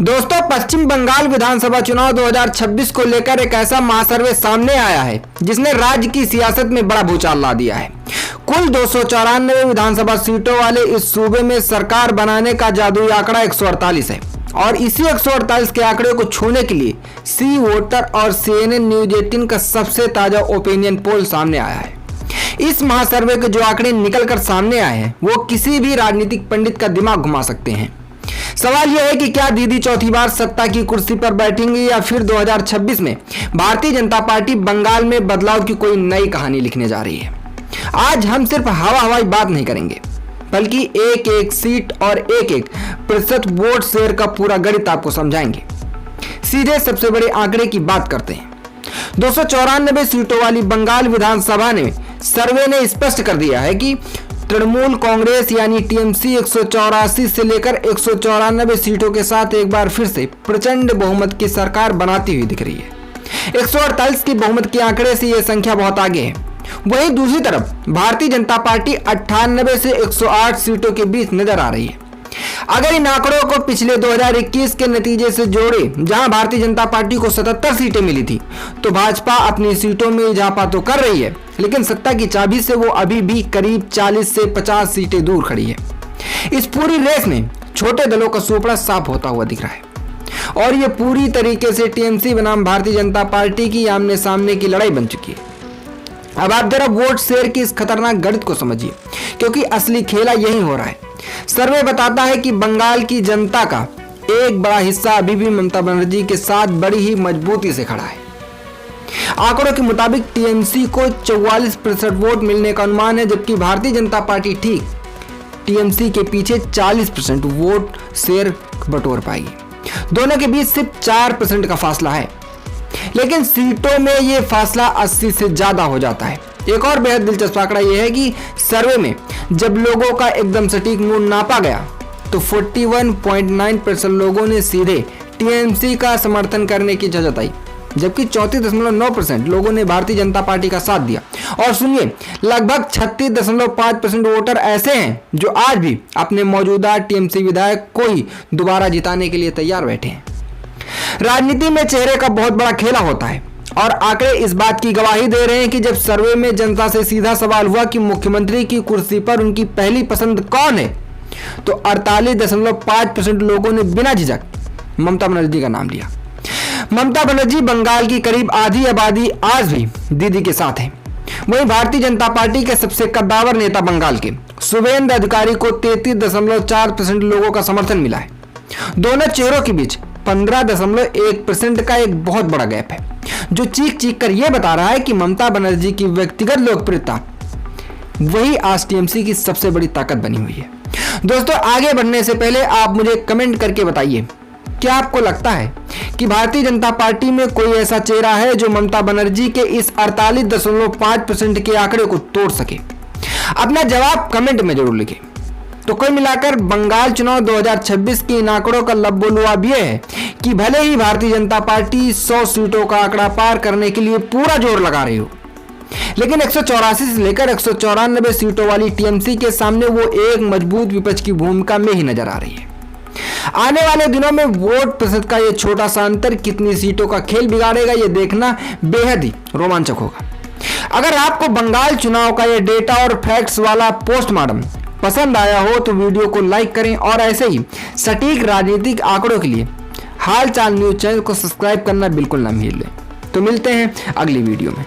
दोस्तों, पश्चिम बंगाल विधानसभा चुनाव 2026 को लेकर एक ऐसा महासर्वे सामने आया है जिसने राज्य की सियासत में बड़ा भूचाल ला दिया है। कुल 294 विधानसभा सीटों वाले इस सूबे में सरकार बनाने का जादुई आंकड़ा 148 है और इसी 148 के आंकड़े को छूने के लिए सी वोटर और CNN न्यूज 18 का सबसे ताजा ओपिनियन पोल सामने आया है। इस महासर्वे के जो आंकड़े निकल कर सामने आए हैं वो किसी भी राजनीतिक पंडित का दिमाग घुमा सकते हैं। सवाल यह है कि क्या दीदी चौथी बार सत्ता की कुर्सी पर बैठेंगी या फिर 2026 में भारतीय जनता पार्टी बंगाल में बदलाव की कोई नई कहानी लिखने जा रही है। आज हम सिर्फ हवाई बात नहीं करेंगे बल्कि एक एक सीट और एक एक प्रतिशत वोट शेयर का पूरा गणित आपको समझाएंगे। सीधे सबसे बड़े आंकड़े की बात करते हैं। 294 सीटों वाली बंगाल विधानसभा ने सर्वे ने स्पष्ट कर दिया है कि तृणमूल कांग्रेस यानी टीएमसी 184 से लेकर 194 सीटों के साथ एक बार फिर से प्रचंड बहुमत की सरकार बनाती हुई दिख रही है। 148 की बहुमत के आंकड़े से यह संख्या बहुत आगे है। वहीं दूसरी तरफ भारतीय जनता पार्टी 98 से 108 सीटों के बीच नजर आ रही है। अगर इन आंकड़ों को पिछले 2021 के नतीजे से जोड़े, जहां भारतीय जनता पार्टी को 77 सीटें मिली थी, तो भाजपा अपनी सीटों में इजाफा तो कर रही है, लेकिन सत्ता की चाबी से वो अभी भी करीब 40 से 50 सीटें दूर खड़ी है। इस पूरी रेस में छोटे दलों का सुपड़ा साफ होता हुआ दिख रहा है और ये पूरी तरीके से टीएमसी बनाम भारतीय जनता पार्टी की आमने सामने की लड़ाई बन चुकी है। अब आप जरा वोट शेयर की इस खतरनाक गणित को समझिए, क्योंकि असली खेला यही हो रहा है। सर्वे बताता है कि बंगाल की जनता का एक बड़ा हिस्सा अभी भी ममता बनर्जी के साथ बड़ी ही मजबूती से खड़ा है। आंकड़ों के मुताबिक टीएमसी को 44% वोट मिलने का अनुमान है, जबकि भारतीय जनता पार्टी ठीक टीएमसी के पीछे 40% वोट शेयर बटोर पाएगी। दोनों के बीच सिर्फ 4% का फासला है, लेकिन सीटों में यह फासला 80 से ज्यादा हो जाता है। एक और बेहद दिलचस्प आंकड़ा यह है कि सर्वे में जब लोगों का एकदम सटीक मूड नापा गया तो 41.9% लोगों ने सीधे टीएमसी का समर्थन करने की इच्छा जताई, जबकि 34.9% लोगों ने भारतीय जनता पार्टी का साथ दिया। और सुनिए, लगभग 36.5% वोटर ऐसे हैं जो आज भी अपने मौजूदा टीएमसी विधायक को ही दोबारा जिताने के लिए तैयार बैठे हैं। राजनीति में चेहरे का बहुत बड़ा खेला होता है और आंकड़े इस बात की गवाही दे रहे हैं कि जब सर्वे में जनता से सीधा सवाल हुआ कि मुख्यमंत्री की कुर्सी पर उनकी पहली पसंद कौन है, तो 48.5% लोगों ने बिना झिझक ममता बनर्जी का नाम लिया। ममता बनर्जी बंगाल की करीब आधी आबादी आज भी दीदी के साथ है। वहीं भारतीय जनता पार्टी के सबसे कद्दावर नेता बंगाल के शुभेंदु अधिकारी को 33.4% लोगों का समर्थन मिला है। दोनों चेहरों के बीच 15.1% का एक बहुत बड़ा गैप है, जो चीख कर यह बता रहा है कि ममता बनर्जी की व्यक्तिगत लोकप्रियता वही आज टीएमसी की सबसे बड़ी ताकत बनी हुई है। दोस्तों, आगे बढ़ने से पहले आप मुझे कमेंट करके बताइए, क्या आपको लगता है कि भारतीय जनता पार्टी में कोई ऐसा चेहरा है जो ममता बनर्जी के इस 48.5% के आंकड़े को तोड़ सके? अपना जवाब कमेंट में जरूर लिखें। तो कुल मिलाकर बंगाल चुनाव 2026 के इन आंकड़ों का लबोलुआब यह है कि भले ही भारतीय जनता पार्टी 100 सीटों का आंकड़ा पार करने के लिए पूरा जोर लगा रही हो, लेकिन 184 से लेकर 194 सीटों वाली टीएमसी के सामने वो एक मजबूत विपक्ष की भूमिका में ही नजर आ रही है। आने वाले दिनों में वोट प्रतिशत का ये छोटा सा अंतर कितनी सीटों का खेल बिगाड़ेगा, ये देखना बेहद ही रोमांचक होगा। अगर आपको बंगाल चुनाव का ये डेटा और फैक्ट्स वाला पोस्टमार्टम पसंद आया हो तो वीडियो को लाइक करें और ऐसे ही सटीक राजनीतिक आंकड़ों के लिए हाल चाल न्यूज चैनल को सब्सक्राइब करना बिल्कुल ना भूलें। तो मिलते हैं अगली वीडियो में।